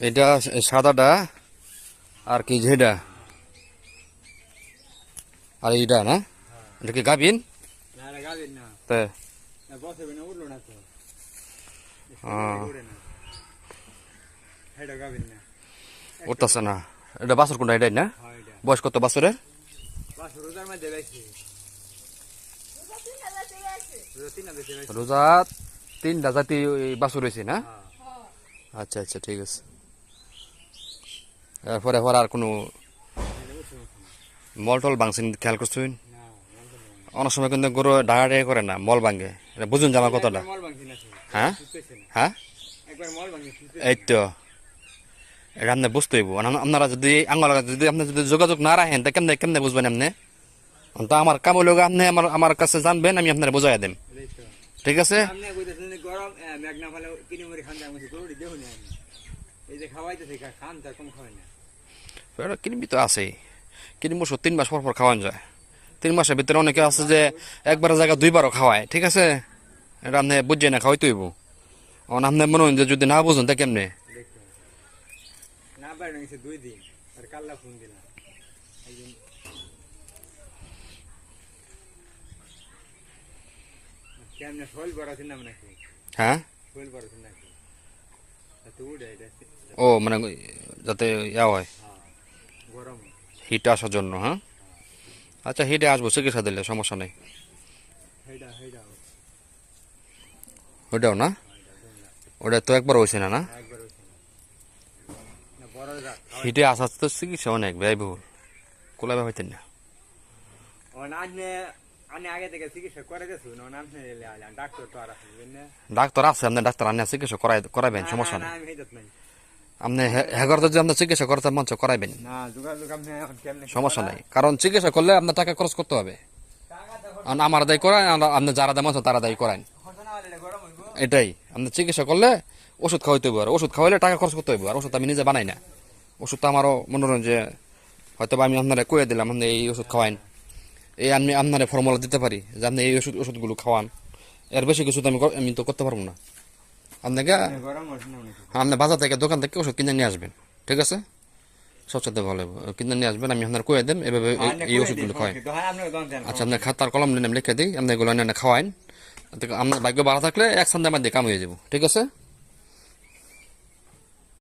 এটা সাদাটা আর কি যেটা আর এইটা না, এটা কি গাভিন? তা উঠতেছে না। এটা বাছুর কোনটা? এটাই না? বয়স কত বাছুরের? রোজা 3টা জাতি বাছুর হয়েছে না? আচ্ছা আচ্ছা, ঠিক আছে। এরপরে আর কোনো মল টল ভাঙছেন খেয়াল করছেন? অনেক সময় কিন্তু গরু ডাঙা করে না, মল ভাঙে। এটা বুঝুন যে আমার কথাটা। হ্যাঁ হ্যাঁ, এই তো এটা আপনি বুঝতে হইব। আপনারা যদি আঙ্গল যদি আপনি যদি যোগাযোগ না রাখেন তা কেমনে কেমনে বুঝবেন আপনি? তো আমার কাম হইল আপনি আমার কাছে জানবেন, আমি আপনার বোঝাই দেন। ঠিক আছে? কিনবি তো আছে, কিনবো 3 মাস পর খাওয়ান যায়। 3 মাসের ভিতরে অনেকে আছে যে একবার জায়গা 2বারও খাওয়ায়। ঠিক আছে, এটা আপনি বুঝছেন না, খাওয়াইতে হইব। আপনি মনে হয় যে যদি না বুঝুন তা কেমনে? হ্যাঁ, ও মানে যাতে ইয়া হয়, হিট আসার জন্য। হ্যাঁ আচ্ছা, হিটে আসবো, চিকিৎসা দিলে সমস্যা নেই। ওইটাও না? ওটা তো একবার হয়েছে না? না, হিটে আসার তো চিকিৎসা অনেক ব্যয়বহুল, কোলাবে হইতেন না। ডাক্তার আছে, আপনার ডাক্তার আনে চিকিৎসা করাবেন, সমস্যা নেই। আপনি হেগর যদি আপনার চিকিৎসা করতে মঞ্চ করাইবেন, সমস্যা নাই। কারণ চিকিৎসা করলে আপনার টাকা খরচ করতে হবে। আমার দায়ী করায়, আপনি যারা দাম আছে তারা দায়ী করায়। এটাই, আপনি চিকিৎসা করলে ওষুধ খাওয়াইতে হবে, আর ওষুধ খাওয়াইলে টাকা খরচ করতে হবে। আর ওষুধ আমি নিজে বানাই না, ওষুধ তো আমারও মনোরঞ্জন যে হয়তো আমি আপনারা কয়ে দিলাম আপনি এই ওষুধ খাওয়াইন, এই আমি আপনারা ফর্মুলা দিতে পারি যে আপনি এই ওষুধগুলো খাওয়ান। এর বেশি কিছু তো আমি তো করতে পারবো না। আপনাকে আপনি বাজার থেকে দোকান থেকে ওষুধ কিনে নিয়ে আসবেন। ঠিক আছে, সবচেয়ে ভালো কিনে নিয়ে আসবেন, আমি আপনার কয়ে দেন এভাবে এই ওষুধগুলো খাওয়াই। আচ্ছা, আপনার খাতার কলম নিয়ে লিখে দিই, আপনি এগুলো খাওয়াইন। আপনার ভাগ্য ভালো থাকলে 1 সন্ধ্যার মধ্যে কাম হয়ে যাবো। ঠিক আছে।